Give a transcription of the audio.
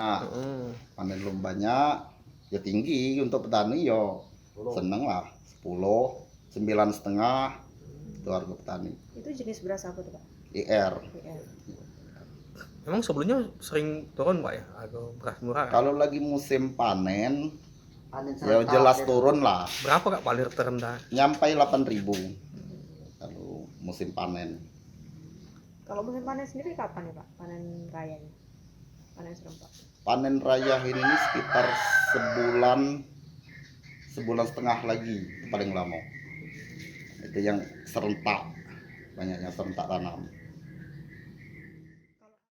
Nah, panen belum banyak, ya tinggi untuk petani yo seneng lah 10, 9,5 itu harga petani. Itu jenis beras apa tuh Pak? IR. IR. Emang sebelumnya sering turun Pak ya harga beras murah? Kalau lagi musim panen ya serentak jelas gitu. turun lah. Berapa Kak paling terendah? Nyampai 8.000 kalau musim panen. Kalau musim panen sendiri kapan ya Pak? Panen rayanya? Panen serempak. Panen raya ini sekitar sebulan setengah lagi paling lama. Itu yang serentak, banyaknya serentak tanam.